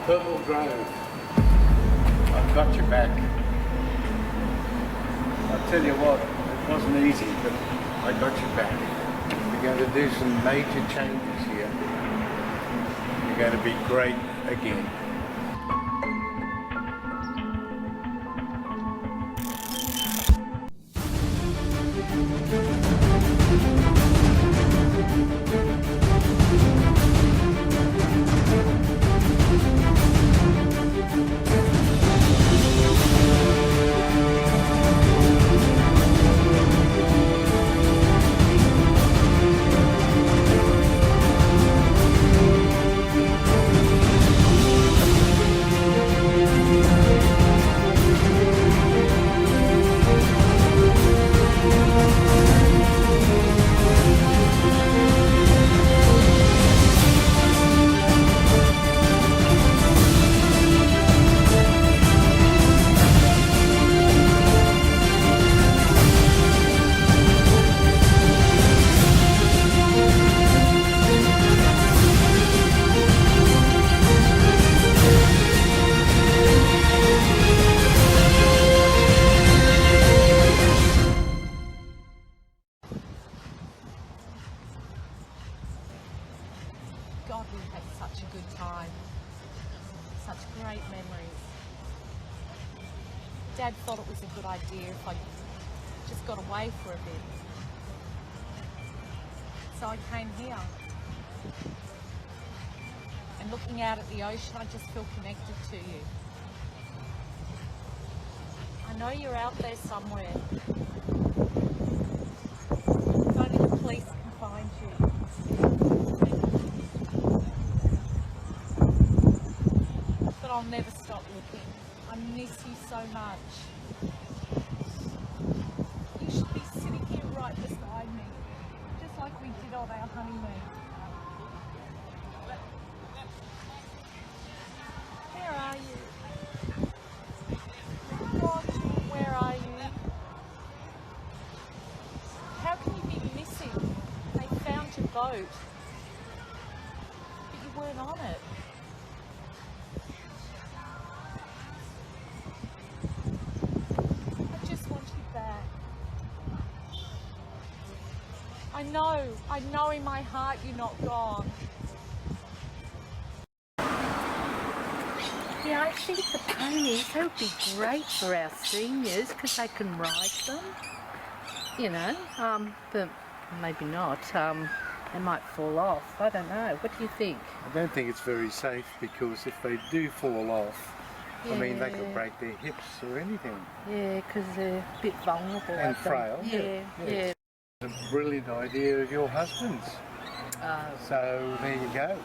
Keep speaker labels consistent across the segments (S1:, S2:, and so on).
S1: Purple Grove. I've got your back. I'll tell you what, it wasn't easy, but I got your back. We're going to do some major changes here. You're going to be great again.
S2: God, we had such a good time. Such great memories. Dad thought it was a good idea if I just got away for a bit. So I came here. And looking out at the ocean, I just feel connected to you. I know you're out there somewhere. If only the police can find you. But I'll never stop looking. I miss you so much. You should be sitting here right beside me, just like we did on our honeymoon. Where are you? God, where are you? How can you be missing? They found your boat, but you weren't on it. I know in my heart you're not gone.
S3: Yeah, I think the ponies, they would be great for our seniors because they can ride them, you know, but maybe not. They might fall off. I don't know. What do you think?
S1: I don't think it's very safe because if they do fall off,
S3: Yeah.
S1: I mean, they could break their hips or anything.
S3: Yeah, because they're a bit vulnerable.
S1: And
S3: I think.
S1: frail.
S3: Yeah.
S1: A brilliant idea of your husband's. So there you go.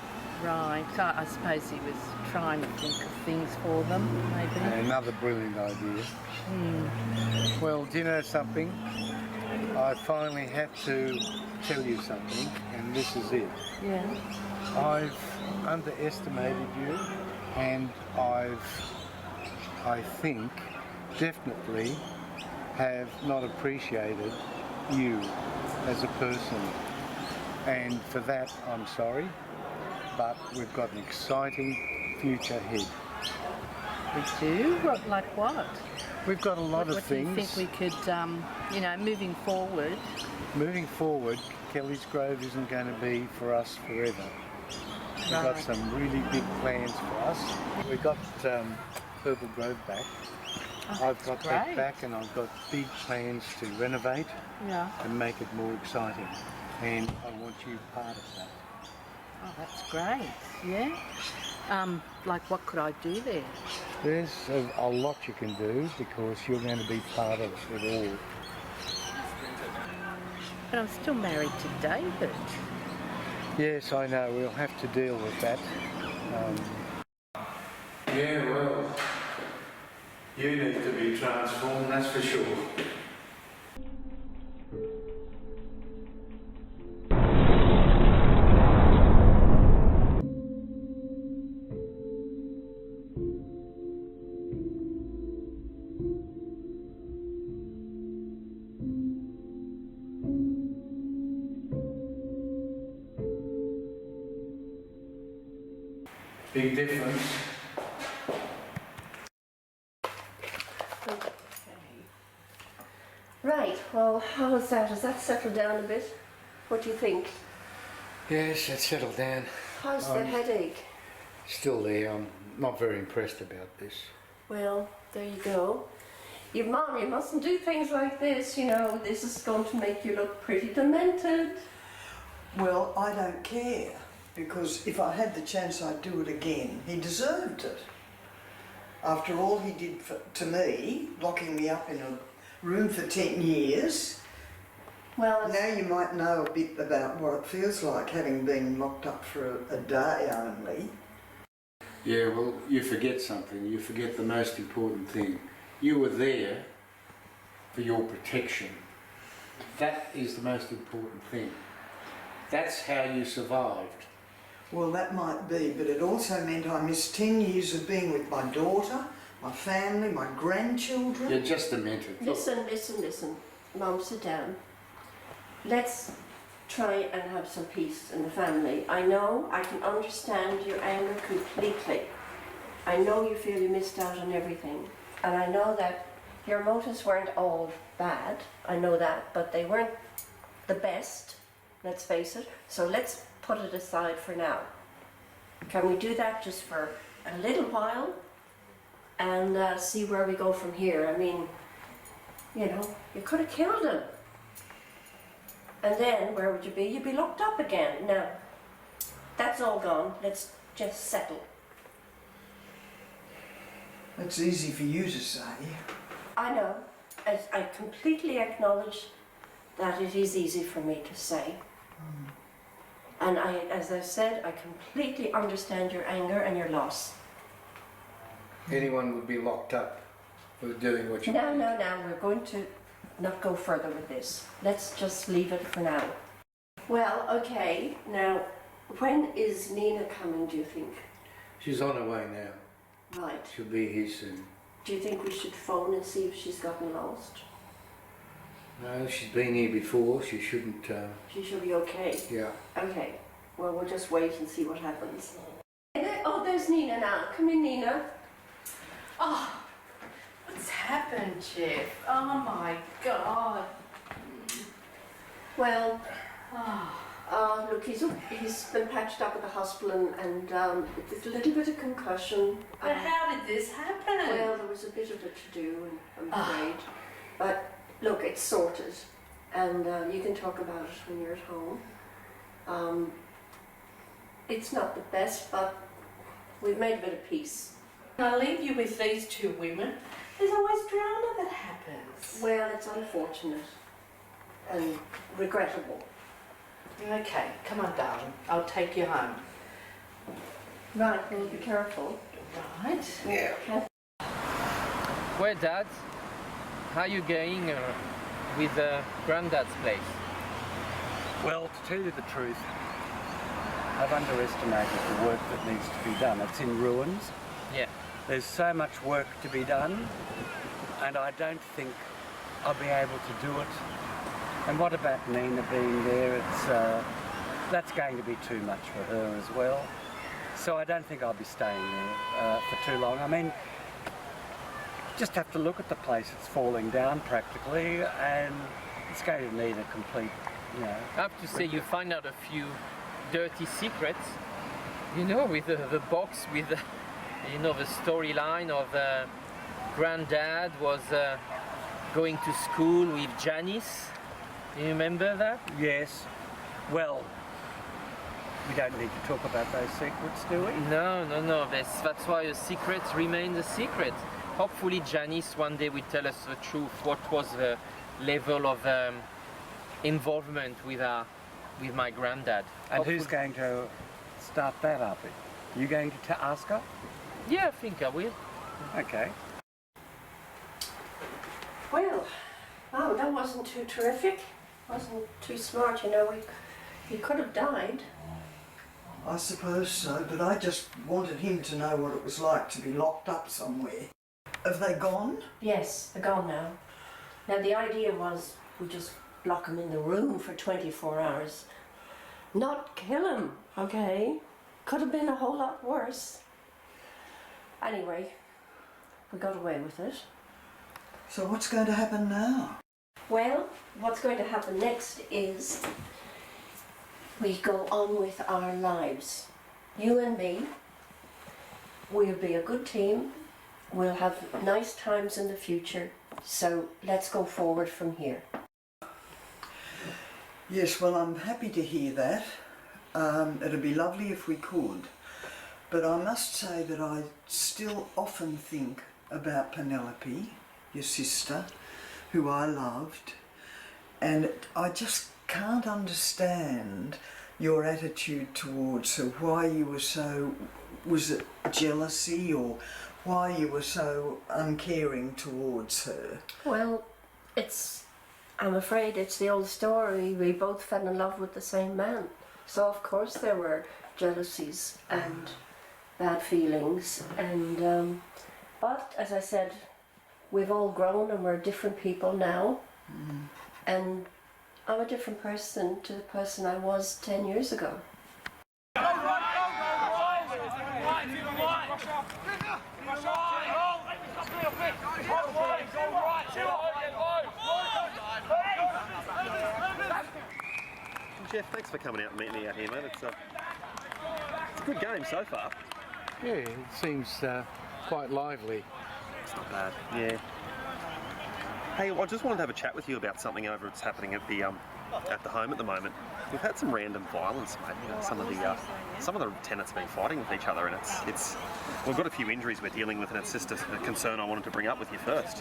S3: Right. So I suppose he was trying to think of things for them, maybe.
S1: Another brilliant idea. Well, do you know something? I finally had to tell you something, and this is it.
S3: Yeah.
S1: I've underestimated you, and I think, definitely have not appreciated you as a person, and for that I'm sorry, but we've got an exciting future ahead.
S3: We do? Like what?
S1: We've got a lot of things.
S3: What do you think we could, you know, moving forward?
S1: Moving forward, Kelly's Grove isn't going to be for us forever. We've got some really big plans for us. We've got Purple Grove back. I've got that back, and I've got big plans to renovate and make it more exciting. And I want you part of that.
S3: Oh, that's great. Yeah. Like what could I do there?
S1: There's a lot you can do because you're going to be part of it all.
S3: But I'm still married to David.
S1: Yes, I know. We'll have to deal with that. Yeah, well, you need to be transformed, that's for sure. Big difference.
S4: that? Has that settled down a bit? What do you think?
S1: Yes, it's settled down.
S4: How's the headache?
S1: Still there. I'm not very impressed about this.
S4: Well, there you go. Your mum, you mustn't do things like this, you know. This is going to make you look pretty demented.
S5: Well, I don't care, because if I had the chance I'd do it again. He deserved it. After all he did to me, locking me up in a room for 10 years.
S4: Well,
S5: Now you might know a bit about what it feels like having been locked up for a day only.
S1: Yeah, well, you forget something. You forget the most important thing. You were there for your protection. That is the most important thing. That's how you survived.
S5: Well, that might be, but it also meant I missed 10 years of being with my daughter, my family, my grandchildren.
S1: You're just demented.
S4: listen. Mum, sit down. Let's try and have some peace in the family. I know, I can understand your anger completely. I know you feel you missed out on everything. And I know that your motives weren't all bad. I know that, but they weren't the best, let's face it. So let's put it aside for now. Can we do that just for a little while and see where we go from here? I mean, you know, you could have killed him. And then, where would you be? You'd be locked up again. Now, that's all gone. Let's just settle.
S5: It's easy for you to say.
S4: I know. I completely acknowledge that it is easy for me to say. And as I said, I completely understand your anger and your loss.
S1: Anyone would be locked up for doing what you did.
S4: No, we're going to not go further with this. Let's just leave it for now. Well, okay, now, when is Nina coming, do you think?
S1: She's on her way now.
S4: Right.
S1: She'll be here soon.
S4: Do you think we should phone and see if she's gotten lost?
S1: No, she's been here before. She shouldn't...
S4: She should be okay.
S1: Yeah.
S4: Okay, well, we'll just wait and see what happens. Oh, there's Nina now. Come in, Nina.
S3: Oh, what's happened, Jeff? Oh my God.
S4: Well,
S3: Oh,
S4: look, he's been patched up at the hospital and there's a little bit of concussion.
S3: but how did this happen?
S4: Well, there was a bit of a to-do, I'm afraid. But look, it's sorted, and you can talk about it when you're at home. It's not the best, but we've made a bit of peace.
S3: I'll leave you with these two women. There's always drama that happens.
S4: Well, it's unfortunate and regrettable.
S3: Okay, come on, darling. I'll take you home.
S4: Right, well, be careful.
S3: Right.
S1: Yeah.
S6: Well, Dad, how you going with Granddad's place?
S7: Well, to tell you the truth, I've underestimated the work that needs to be done. It's in ruins.
S6: Yeah.
S7: There's so much work to be done, and I don't think I'll be able to do it. And what about Nina being there? That's going to be too much for her as well. So I don't think I'll be staying there for too long. I mean, just have to look at the place. It's falling down practically, and it's going to need a complete, you know...
S6: I have to say you find out a few dirty secrets, you know, with the box with, you know, the storyline of Granddad was going to school with Janice. You remember that?
S7: Yes. Well, we don't need to talk about those secrets, do we?
S6: No. That's why a secret remains a secret. Hopefully Janice one day will tell us the truth. What was the level of involvement with my granddad?
S7: And
S6: Hopefully.
S7: who's going to start that up? You going to ask her?
S6: Yeah, I think I will.
S7: Okay.
S4: Well, wow, that wasn't too terrific. Wasn't too smart, you know. He could have died.
S5: I suppose so, but I just wanted him to know what it was like to be locked up somewhere. Have they gone?
S4: Yes, they're gone now. Now the idea was we just lock him in the room for 24 hours. Not kill him, okay? Could have been a whole lot worse. Anyway, we got away with it.
S5: So what's going to happen now?
S4: Well, what's going to happen next is we go on with our lives. You and me, we'll be a good team. We'll have nice times in the future. So let's go forward from here.
S5: Yes, well, I'm happy to hear that. It'd be lovely if we could. But I must say that I still often think about Penelope, your sister, who I loved, and I just can't understand your attitude towards her, why you were so, was it jealousy, or why you were so uncaring towards her?
S4: Well, I'm afraid it's the old story. We both fell in love with the same man. So of course there were jealousies and bad feelings, and but as I said, we've all grown and we're different people now, and I'm a different person to the person I was 10 years ago.
S8: Jeff, thanks for coming out and meeting me out here, mate. It's a good game so far.
S1: Yeah, it seems quite lively.
S8: It's not bad. Yeah. Hey, I just wanted to have a chat with you about something over that's happening at the home at the moment. We've had some random violence, mate. You know, some of the tenants have been fighting with each other, and it's we've got a few injuries we're dealing with, and it's just a concern I wanted to bring up with you first.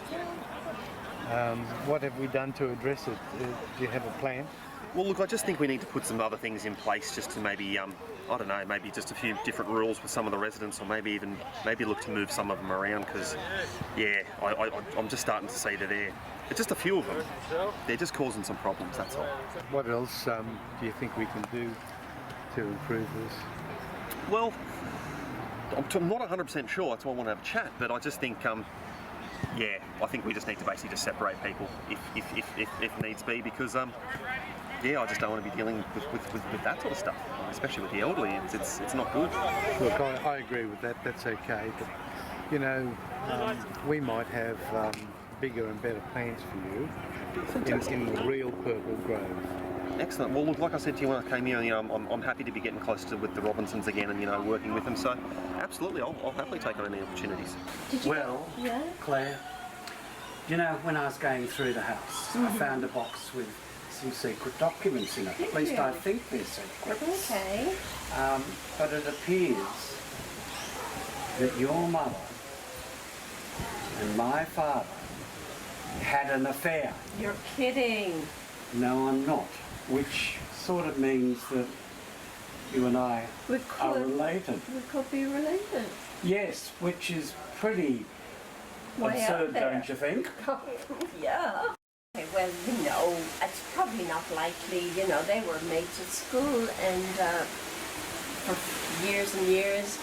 S1: What have we done to address it? Do you have a plan?
S8: Well, look, I just think we need to put some other things in place just to maybe, I don't know, maybe just a few different rules with some of the residents, or maybe look to move some of them around, because, yeah, I'm just starting to see that it's just a few of them. They're just causing some problems, that's all.
S1: What else do you think we can do to improve this?
S8: Well, I'm not 100% sure, that's why I want to have a chat, but I just think, yeah, I think we just need to basically just separate people if needs be, because, yeah, I just don't want to be dealing with that sort of stuff, especially with the elderly. It's not good.
S1: Look, I agree with that. That's okay. But, you know, we might have bigger and better plans for you in the real Purple Grove.
S8: Excellent. Well, look, like I said to you when I came here, you know, I'm happy to be getting closer with the Robinsons again, and you know, working with them. So, absolutely, I'll happily take on any opportunities.
S7: Well,
S4: Yeah?
S7: Claire, you know, when I was going through the house, I found a box with some secret documents in it. At least I think they're secret.
S4: Okay.
S7: But it appears that your mother and my father had an affair.
S4: You're kidding.
S7: No, I'm not. Which sort of means that you and I are related.
S4: We could be related.
S7: Yes, which is pretty
S4: Way out
S7: absurd,
S4: there.
S7: don't you think?
S4: Yeah. Okay, well, you know, it's probably not likely. You know, they were mates at school, and for years and years,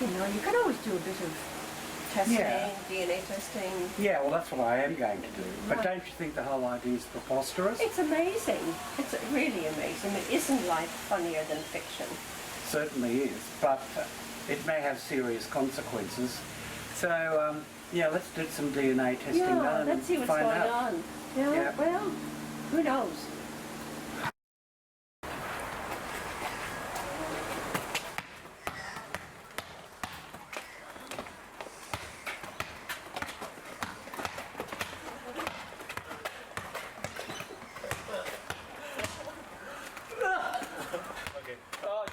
S4: you know, you can always do a bit of testing,
S7: Yeah.
S4: DNA testing.
S7: Yeah, well, that's what I am going to do. But don't you think the whole idea is preposterous?
S4: It's amazing. It's really amazing. It isn't life funnier than fiction?
S7: Certainly is, but it may have serious consequences. So, yeah, let's do some DNA testing
S4: Yeah,
S7: done
S4: let's see what's
S7: find
S4: going
S7: out.
S4: on. Yeah,
S7: Yeah.
S4: well, who knows?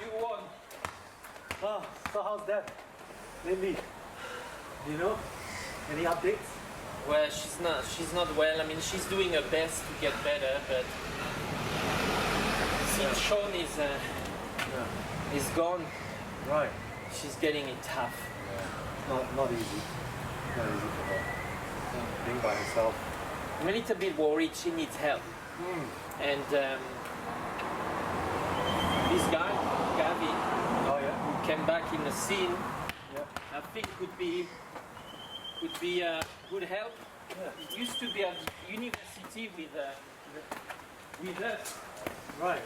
S9: You won. So how's that? Lindy, do you know? Any updates?
S6: Well, she's not well. I mean, she's doing her best to get better, but since Sean is gone,
S9: Right.
S6: she's getting it tough.
S9: Not easy. Not easy for her. Being by herself.
S6: I'm a little bit worried. She needs help. And this guy, Gavin,
S9: Oh yeah?
S6: who came back in the scene,
S9: Yeah.
S6: I think could be good help. He used to be at university with us.
S9: Right.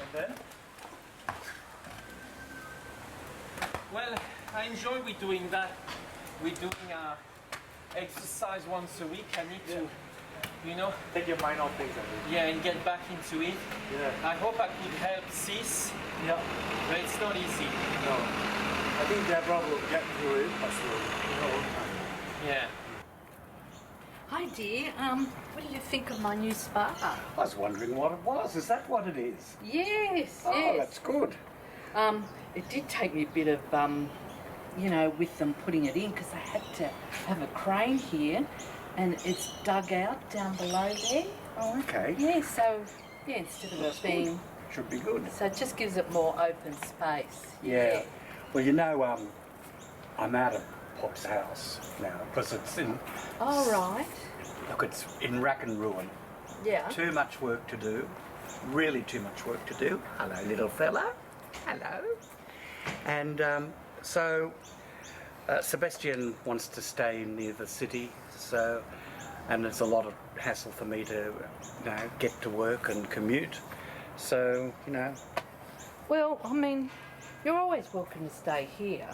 S9: And then?
S6: Well, I enjoy we doing that. We're doing exercise once a week. I need to, you know,
S7: Take your mind off things.
S6: yeah, and get back into it.
S7: Yeah.
S6: I hope I could help Sis,
S7: Yeah.
S6: but it's not easy.
S7: No. I think Deborah will get through it, but slowly.
S6: Yeah.
S3: Hi dear, what do you think of my new spa?
S7: I was wondering what it was. Is that what it is?
S3: Yes,
S7: Oh,
S3: yes.
S7: that's good.
S3: It did take me a bit of, you know, with them putting it in, because I had to have a crane here, and it's dug out down below there.
S7: Oh, okay.
S3: Yeah, so, yeah, instead of
S7: That's
S3: it being,
S7: Should be good.
S3: so it just gives it more open space.
S7: Yeah. Well, you know, I'm out of Pop's house now because it's in.
S3: All right.
S7: Look, it's in rack and ruin.
S3: Yeah.
S7: Too much work to do. Really too much work to do. Hello, little fella. Hello. And so Sebastian wants to stay near the city, so, and it's a lot of hassle for me to, you know, get to work and commute. So, you know.
S3: Well, I mean, you're always welcome to stay here.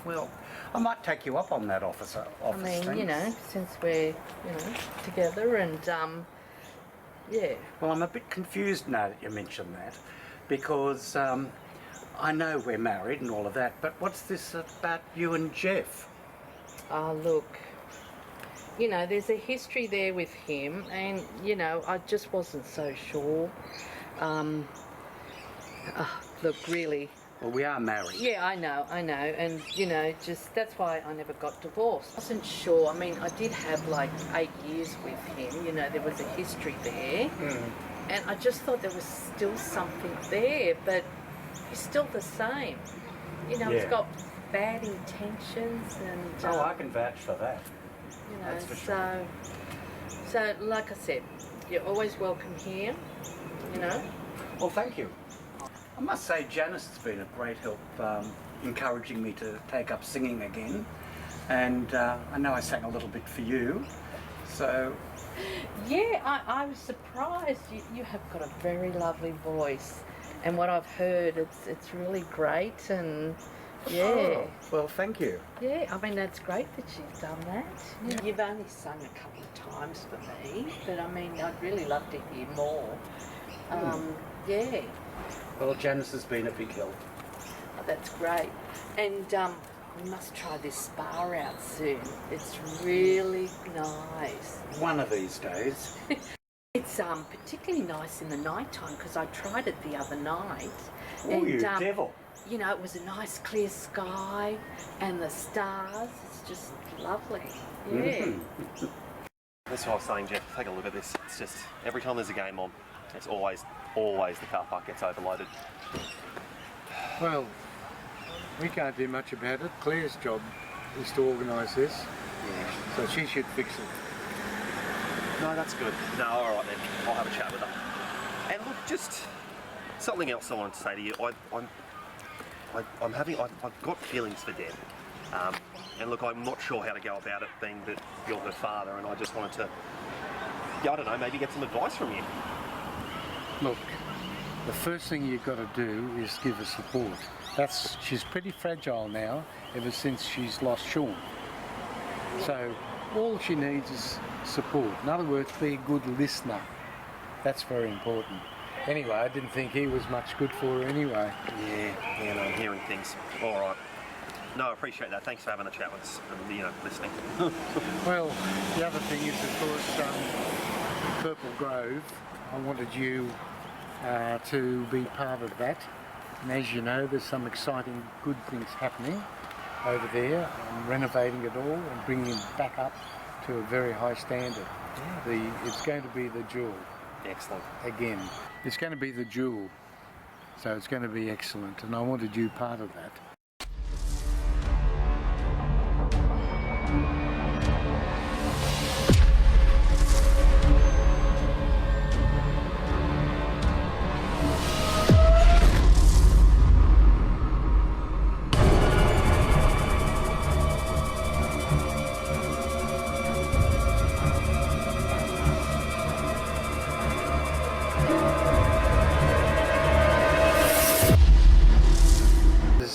S7: Well, I might take you up on that office
S3: I mean,
S7: thing.
S3: you know, since we're, you know, together and, yeah.
S7: Well, I'm a bit confused now that you mention that, because I know we're married and all of that, but what's this about you and Jeff?
S3: Look, you know, there's a history there with him, and, you know, I just wasn't so sure. Look, really.
S7: Well, we are married.
S3: Yeah, I know, and, you know, just, that's why I never got divorced. I wasn't sure, I mean, I did have like 8 years with him, you know, there was a history there, and I just thought there was still something there, but he's still the same. You know, he's
S7: Yeah.
S3: got bad intentions, and,
S7: Oh, I can vouch for that.
S3: you know,
S7: That's for sure.
S3: so like I said, you're always welcome here, you know.
S7: Well, thank you. I must say Janice has been a great help encouraging me to take up singing again. And I know I sang a little bit for you, so...
S3: Yeah, I was surprised. You have got a very lovely voice, and what I've heard, it's really great, and yeah.
S7: Oh, well, thank you.
S3: Yeah, I mean, that's great that you've done that. You've only sung a couple of times for me, but I mean, I'd really love to hear more. Yeah.
S7: Well, Janice has been a big help.
S3: Oh, that's great. And we must try this spa out soon. It's really nice.
S7: One of these days.
S3: It's particularly nice in the night time, because I tried it the other night.
S7: Oh,
S3: and,
S7: you devil.
S3: You know, it was a nice clear sky and the stars. It's just lovely. Yeah.
S8: That's what I was saying, Jeff. Take a look at this. It's just every time there's a game on, it's always the car park gets overloaded.
S1: Well, we can't do much about it. Claire's job is to organise this, so she should fix it.
S8: No, that's good. No, all right then. I'll have a chat with her. And look, just something else I wanted to say to you. I've got feelings for Deb. And look, I'm not sure how to go about it, being that you're her father, and I just wanted to, I don't know, maybe get some advice from you.
S1: Look, the first thing you've got to do is give her support. She's pretty fragile now, ever since she's lost Sean. So all she needs is support. In other words, be a good listener. That's very important. Anyway, I didn't think he was much good for her anyway.
S8: Yeah, no, I'm hearing things. All right. No, I appreciate that. Thanks for having a chat with us and, you know, listening.
S1: Well, the other thing is, of course, Purple Grove. I wanted you to be part of that. And as you know, there's some exciting good things happening over there. I'm renovating it all and bringing it back up to a very high standard. It's going to be the jewel.
S8: Excellent.
S1: Again, it's going to be the jewel. So it's going to be excellent, and I wanted you part of that.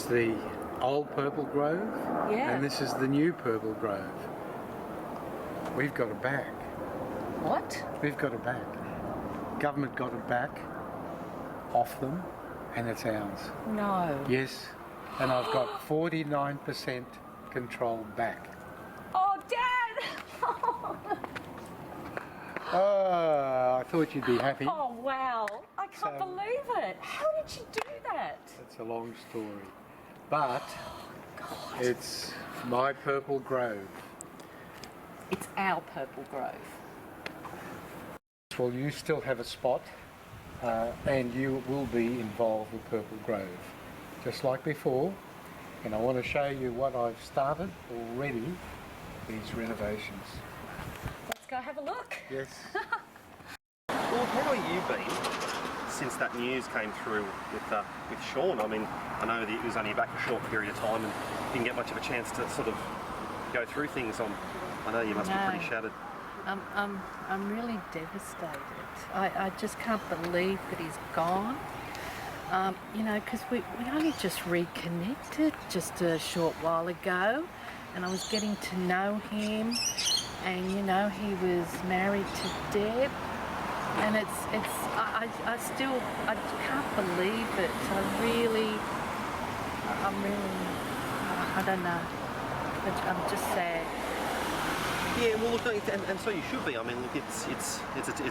S1: The old Purple Grove,
S3: Yeah.
S1: and this is the new Purple Grove. We've got it back.
S3: What?
S1: We've got it back. Government got it back off them, and it's ours.
S3: No.
S1: Yes, and I've got 49% control back.
S3: Oh, Dad!
S1: Oh, I thought you'd be happy.
S3: Oh, wow. I can't
S1: So-
S3: believe it. How did you do that?
S1: It's a long story, but it's my Purple Grove.
S3: It's our Purple Grove.
S1: Well, you still have a spot, and you will be involved with Purple Grove, just like before. And I want to show you what I've started already, these renovations.
S3: Let's go have a look.
S1: Yes.
S8: Well, how are you been since that news came through with Sean? I mean, I know that it was only back a short period of time and didn't get much of a chance to sort of go through things. I know you must be pretty shattered.
S3: I'm really devastated. I just can't believe that he's gone. You know, because we only just reconnected just a short while ago, and I was getting to know him, and you know, he was married to Deb, and I can't believe it. I don't know. I'm just sad.
S8: Yeah, well, look, and so you should be. I mean, look, it's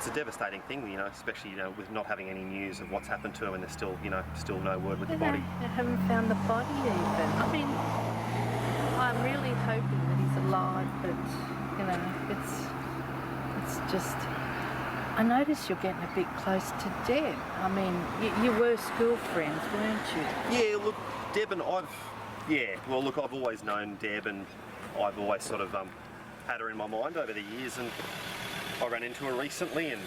S8: a devastating thing, you know, especially with not having any news of what's happened to him, and there's still still no word with the body.
S3: They haven't found the body even. I mean, I'm really hoping that he's alive, but you know, it's just. I noticed you're getting a bit close to Deb. I mean, you were school friends, weren't you?
S8: Yeah, look, Deb and I've always known Deb, and I've always sort of had her in my mind over the years, and I ran into her recently, and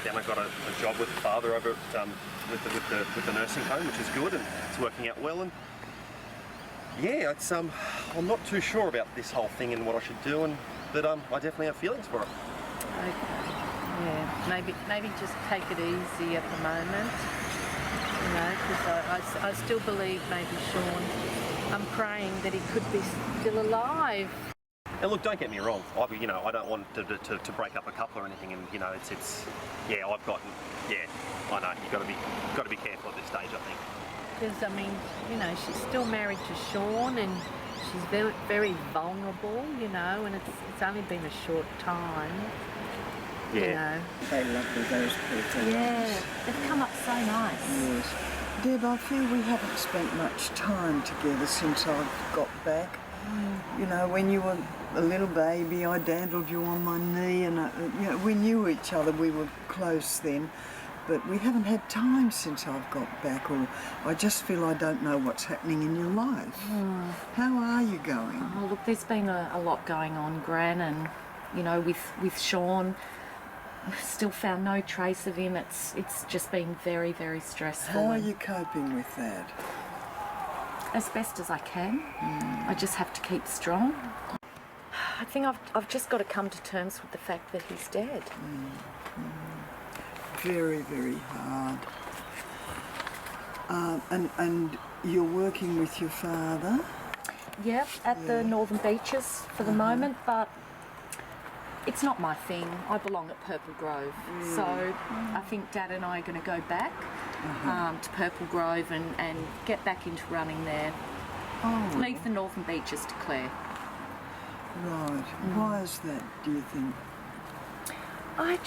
S8: then I got a job with the father over at, with the nursing home, which is good, and it's working out well. And yeah, it's I'm not too sure about this whole thing and what I should do, but I definitely have feelings for it.
S3: Okay. Yeah. Maybe just take it easy at the moment. You know, because I still believe maybe Sean. I'm praying that he could be still alive.
S8: And look, don't get me wrong. I don't want to break up a couple or anything. And I know you've got to be careful at this stage, I think.
S3: Because I mean, you know, she's still married to Sean, and she's very, very vulnerable. You know, and it's only been a short time.
S8: Yeah.
S3: You know.
S5: They lovely, those people.
S3: Yeah, they've come up so nice.
S5: Yes. Deb, I feel we haven't spent much time together since I've got back. You know, when you were a little baby, I dandled you on my knee, and you know, we knew each other. We were close then, but we haven't had time since I've got back. Or I just feel I don't know what's happening in your life. How are you going?
S10: Oh, look, there's been a lot going on, Gran, and you know, with Sean, still found no trace of him. It's just been very, very stressful.
S5: How are you coping with that?
S10: As best as I can. I just have to keep strong. I think I've just got to come to terms with the fact that he's dead.
S5: Very, very hard. And you're working with your father?
S10: Yep, at the Northern Beaches for the moment, but it's not my thing. I belong at Purple Grove. So I think Dad and I are going to go back to Purple Grove and get back into running there.
S5: Oh.
S10: Leave the Northern Beaches to Claire.
S5: Right. Why is that, do you think?
S10: I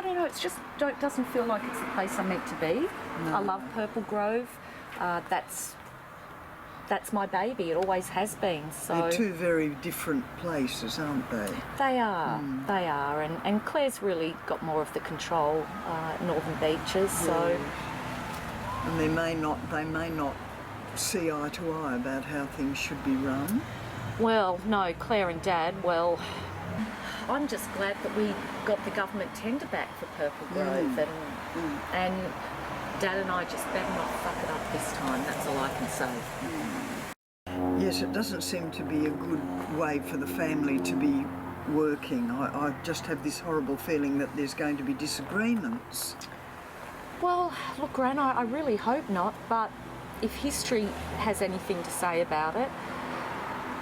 S10: don't know, it's just doesn't feel like it's the place I'm meant to be.
S5: No.
S10: I love Purple Grove. That's my baby. It always has been. So
S5: They're two very different places, aren't they?
S10: they are. They are. And Claire's really got more of the control at Northern Beaches. So
S5: And they may not see eye to eye about how things should be run.
S10: well, no, Claire and Dad. Well, I'm just glad that we got the government tender back for Purple Grove, and Dad and I just better not fuck it up this time. That's all I can say.
S5: Yes, it doesn't seem to be a good way for the family to be working. I just have this horrible feeling that there's going to be disagreements.
S10: Well, look, Gran, I really hope not, but if history has anything to say about it,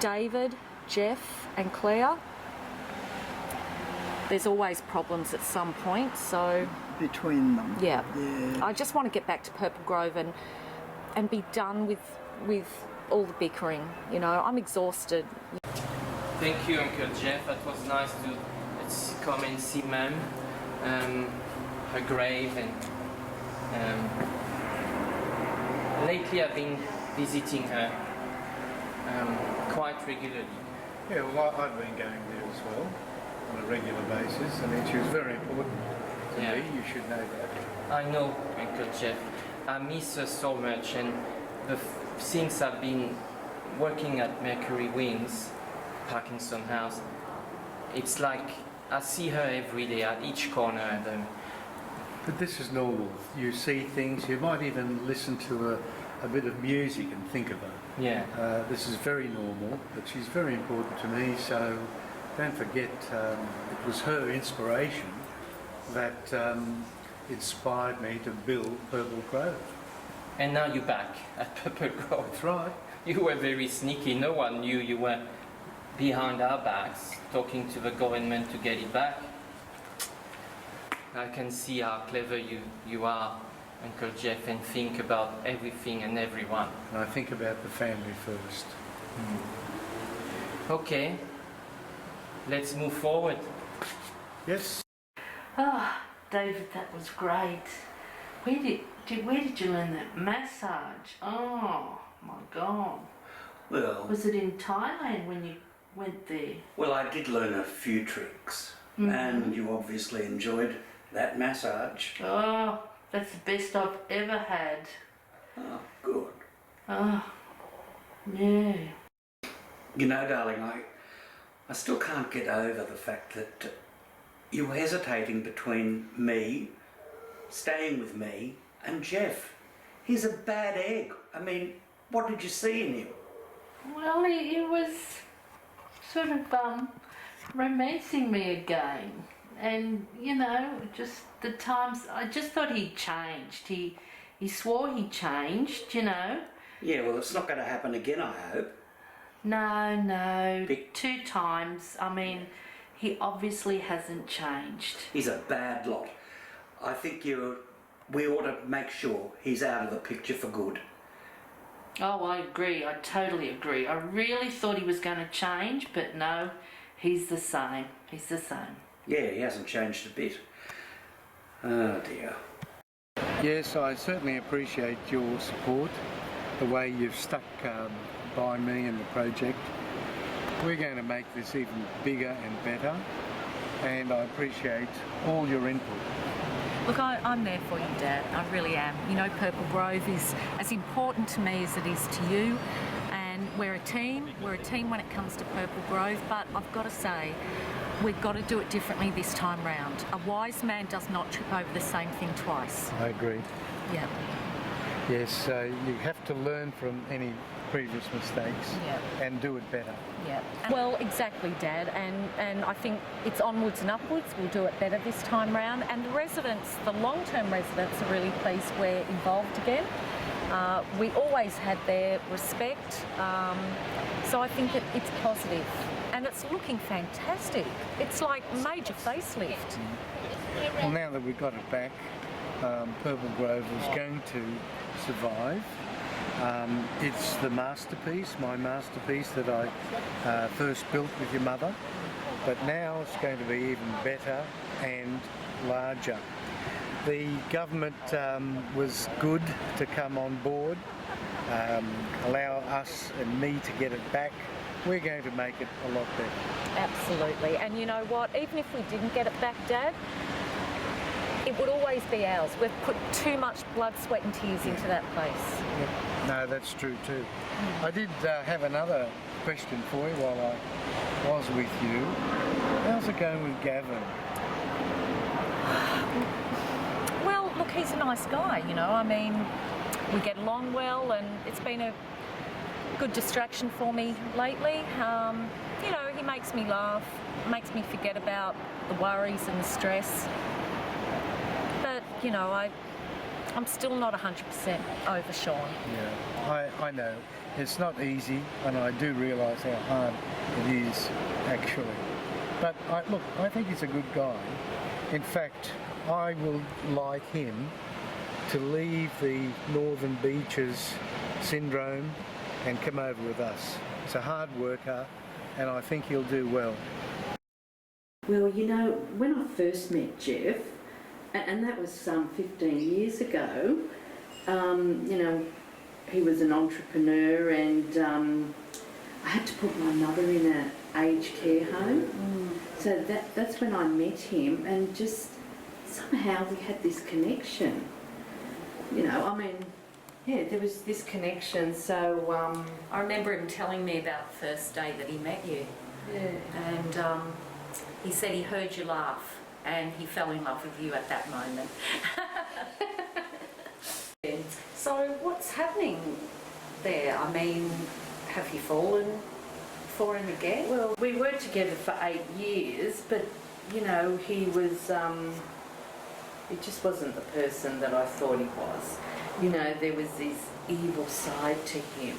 S10: David, Jeff and Claire, there's always problems at some point. So
S5: Between them.
S10: yeah,
S5: Yeah.
S10: I just want to get back to Purple Grove and be done with all the bickering. You know, I'm exhausted.
S6: Thank you, Uncle Jeff. It was nice to come and see Mum, her grave, and lately I've been visiting her quite regularly.
S1: Yeah, well, I've been going there as well on a regular basis. I mean, she was very important to
S6: Yeah.
S1: me. You should know that.
S6: I know, Uncle Jeff. I miss her so much, and since I've been working at Mercury Wings, Parkinson House, it's like I see her every day at each corner.
S1: But this is normal. You see things. You might even listen to a bit of music and think of her.
S6: Yeah.
S1: This is very normal, but she's very important to me, so don't forget it was her inspiration that inspired me to build Purple Grove.
S6: And now you're back at Purple Grove.
S1: That's right.
S6: You were very sneaky. No one knew you were behind our backs talking to the government to get it back. I can see how clever you are, Uncle Jeff, and think about everything and everyone.
S1: And I think about the family first.
S6: Okay, let's move forward.
S1: Yes.
S3: Ah, David, that was great. Where did you learn that massage? Oh my God.
S11: Well,
S3: Was it in Thailand when you went there?
S11: well, I did learn a few tricks, and you obviously enjoyed that massage.
S3: Oh, that's the best I've ever had.
S11: Oh, good.
S3: Oh, yeah.
S11: You know, darling, I still can't get over the fact that you were hesitating between me, staying with me, and Jeff. He's a bad egg. I mean, what did you see in him?
S3: Well, he was sort of romancing me again. And, you know, just the times, I just thought he'd changed. He swore he changed, you know.
S11: Yeah, well, it's not going to happen again, I hope.
S3: No, 2 times. I mean, he obviously hasn't changed.
S11: He's a bad lot. I think we ought to make sure he's out of the picture for good.
S3: Oh, I agree. I totally agree. I really thought he was going to change, but no, he's the same. He's the same.
S11: Yeah, he hasn't changed a bit. Oh dear.
S1: Yes, I certainly appreciate your support, the way you've stuck by me and the project. We're going to make this even bigger and better, and I appreciate all your input.
S10: Look, I'm there for you, Dad. I really am. You know, Purple Grove is as important to me as it is to you, and we're a team. We're a team when it comes to Purple Grove, but I've got to say, we've got to do it differently this time round. A wise man does not trip over the same thing twice.
S1: I agree.
S10: Yeah.
S1: Yes, you have to learn from any previous mistakes and do it better.
S10: Yeah. Well, exactly, Dad, and I think it's onwards and upwards. We'll do it better this time round, and the residents, the long-term residents, are really pleased we're involved again. We always had their respect, so I think it's positive, and it's looking fantastic. It's like major facelift.
S1: Well, now that we've got it back, Purple Grove is going to survive. It's the masterpiece, my masterpiece that I first built with your mother, but now it's going to be even better and larger. The government was good to come on board, allow us and me to get it back. We're going to make it a lot better.
S10: Absolutely, and you know what, even if we didn't get it back, Dad, it would always be ours. We've put too much blood, sweat and tears into that place.
S1: Yep. No, that's true too. I did have another question for you while I was with you. How's it going with Gavin?
S10: Well, look, he's a nice guy, you know. I mean, we get along well, and it's been a good distraction for me lately. You know, he makes me laugh, makes me forget about the worries and the stress. But, you know, I'm still not 100% over Sean.
S1: Yeah, I know. It's not easy, and I do realise how hard it is, actually. But look, I think he's a good guy. In fact, I will like him to leave the Northern Beaches syndrome and come over with us. He's a hard worker and I think he'll do well.
S3: Well, you know, when I first met Jeff, and that was 15 years ago, you know, he was an entrepreneur and I had to put my mother in an aged care home. So that's when I met him, and just somehow we had this connection. You know, I mean, yeah, there was this connection. So
S10: I remember him telling me about the first day that he met you.
S3: yeah.
S10: And he said he heard you laugh and he fell in love with you at that moment. So what's happening there? I mean, have you fallen for him again?
S3: Well, we were together for 8 years, but you know, he just wasn't the person that I thought he was. You know, there was this evil side to him.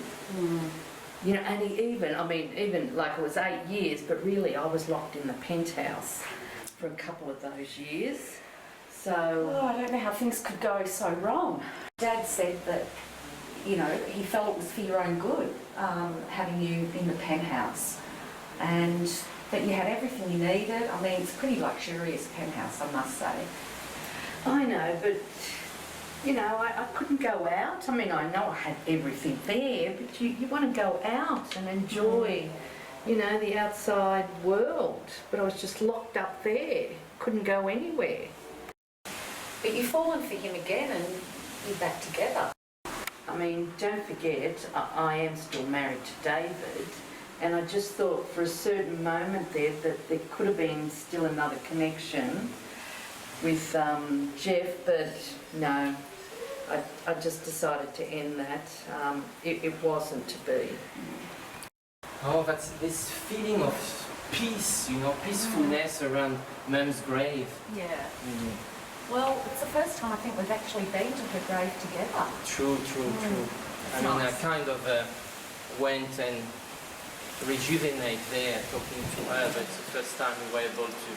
S3: You know, and he even like it was 8 years, but really I was locked in the penthouse for a couple of those years. So
S10: Oh, I don't know how things could go so wrong. Dad said that, you know, he felt it was for your own good, having you in the penthouse, and that you had everything you needed. I mean, it's a pretty luxurious penthouse, I must say.
S3: I know, but you know, I couldn't go out. I mean, I know I had everything there, but you want to go out and enjoy, you know, the outside world. But I was just locked up there, couldn't go anywhere.
S10: But you've fallen for him again and you're back together.
S3: I mean, don't forget, I am still married to David, and I just thought for a certain moment there that there could have been still another connection with Jeff, but no, I just decided to end that. It wasn't to be.
S6: Oh, that's this feeling of peace, you know, peacefulness around Mum's grave.
S10: Yeah. Well, it's the first time I think we've actually been to her grave together.
S6: True. I mean,
S10: nice.
S6: I kind of went and rejuvenate there, talking to her, but it's the first time we were able to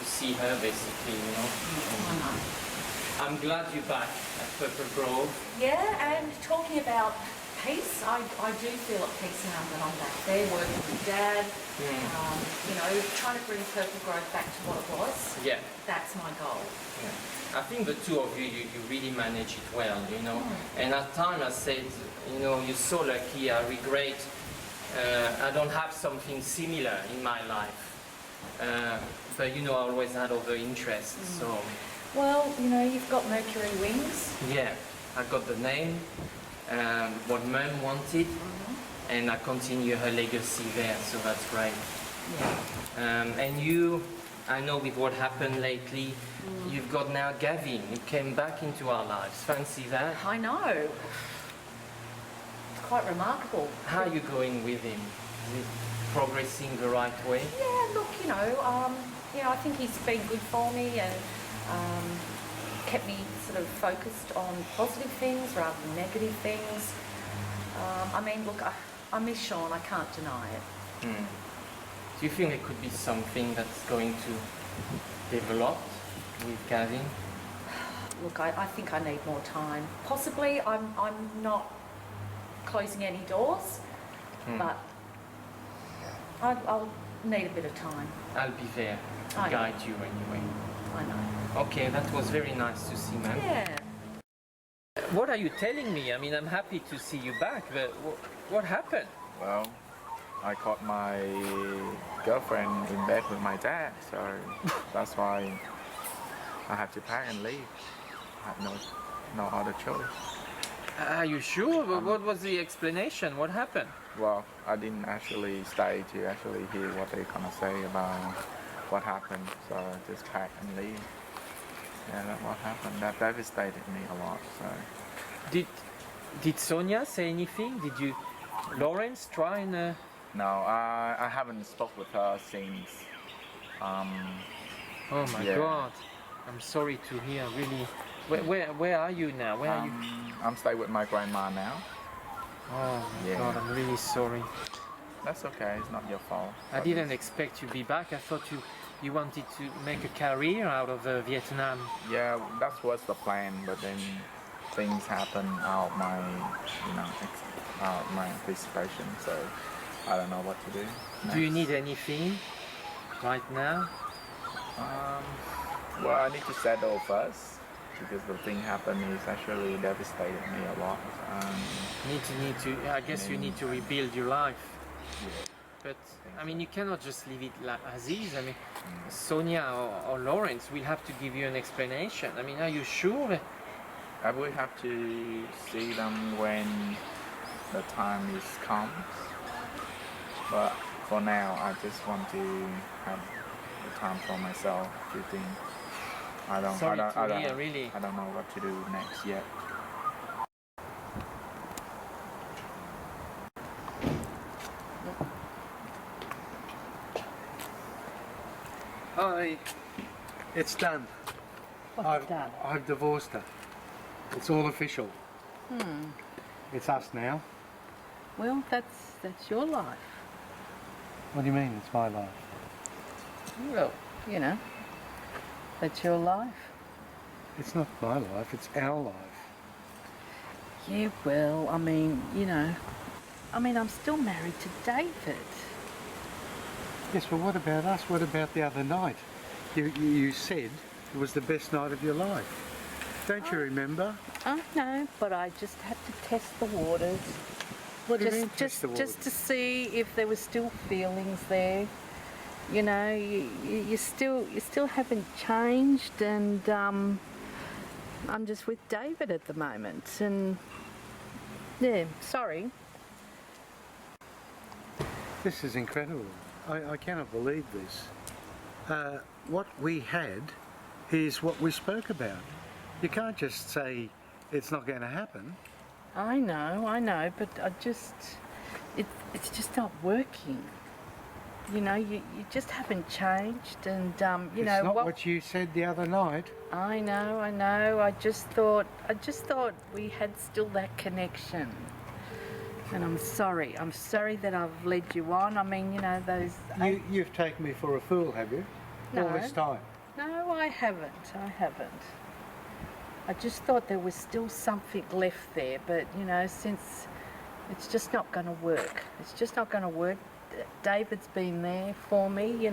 S6: see her, basically, you know.
S10: I know.
S6: I'm glad you're back at Purple Grove.
S10: Yeah, and talking about peace, I do feel at peace now that I'm back there working with Dad. You know, trying to bring Purple Grove back to what it was.
S6: Yeah.
S10: That's my goal.
S6: Yeah. I think the two of you really manage it well, you know. And at times I said, you know, you're so lucky, I regret I don't have something similar in my life. But you know, I always had other interests, so...
S10: Well, you know, you've got Mercury wings.
S6: Yeah, I got the name, what Mum wanted, and I continue her legacy there, so that's great.
S10: Yeah.
S6: And you, I know with what happened lately, you've got now Gavin, who came back into our lives. Fancy that?
S10: I know. It's quite remarkable.
S6: How are you going with him? Is it progressing the right way?
S10: Yeah, look, you know, I think he's been good for me and kept me sort of focused on positive things rather than negative things. I mean, look, I miss Sean, I can't deny it.
S6: Do you think there could be something that's going to develop with Gavin?
S10: Look, I think I need more time. Possibly, I'm not closing any doors, but I'll need a bit of time.
S6: I'll be there to guide you anyway.
S10: I know.
S6: Okay, that was very nice to see, man.
S10: Yeah.
S6: What are you telling me? I mean, I'm happy to see you back, but what happened?
S12: Well, I caught my girlfriend in bed with my dad, so that's why I have to pack and leave. I have no other choice.
S6: Are you sure? What was the explanation? What happened?
S12: Well, I didn't actually stay to actually hear what they're gonna say about what happened, so I just packed and leave. Yeah, that's what happened. That devastated me a lot. So.
S6: Did Sonia say anything? Did you, Lawrence, try and?
S12: No, I haven't spoke with her since.
S6: Oh my God! I'm sorry to hear. Really, where are you now? Where are you?
S12: I'm staying with my grandma now.
S6: Oh my God! I'm really sorry.
S12: That's okay. It's not your fault.
S6: I didn't expect you to be back. I thought you wanted to make a career out of Vietnam.
S12: Yeah, that was the plan, but then things happen out my, out my anticipation. So I don't know what to do.
S6: Do you need anything right now?
S12: Well, I need to settle first because the thing happened is actually devastated me a lot.
S6: Need to. I guess you need to rebuild your life.
S12: Yeah.
S6: But I mean, you cannot just leave it as is. I mean, Sonia or Lawrence will have to give you an explanation. I mean, are you sure?
S12: I will have to see them when the time comes. But for now, I just want to have the time for myself to think. I don't know what to do next yet.
S1: It's done.
S3: What's done?
S1: I've divorced her. It's all official. It's us now.
S3: Well, that's your life.
S1: What do you mean it's my life?
S3: Well, that's your life.
S1: It's not my life, it's our life.
S3: Yeah, well, I mean, I'm still married to David.
S1: Yes, but what about us? What about the other night? You said it was the best night of your life. Don't you remember?
S3: I know, but I just had to test the waters.
S1: What do you mean, test the waters?
S3: Just to see if there were still feelings there. You still haven't changed, and I'm just with David at the moment, and yeah, sorry.
S1: This is incredible. I cannot believe this. What we had is what we spoke about. You can't just say it's not going to happen.
S3: I know, but it's just not working. You just haven't changed, and
S1: it's not what you said the other night.
S3: I know. I just thought we had still that connection. And I'm sorry that I've led you on. I mean, those...
S1: You've taken me for a fool, have you?
S3: No.
S1: All this time?
S3: No, I haven't. I just thought there was still something left there, but, since it's just not going to work. It's just not going to work. David's been there for me,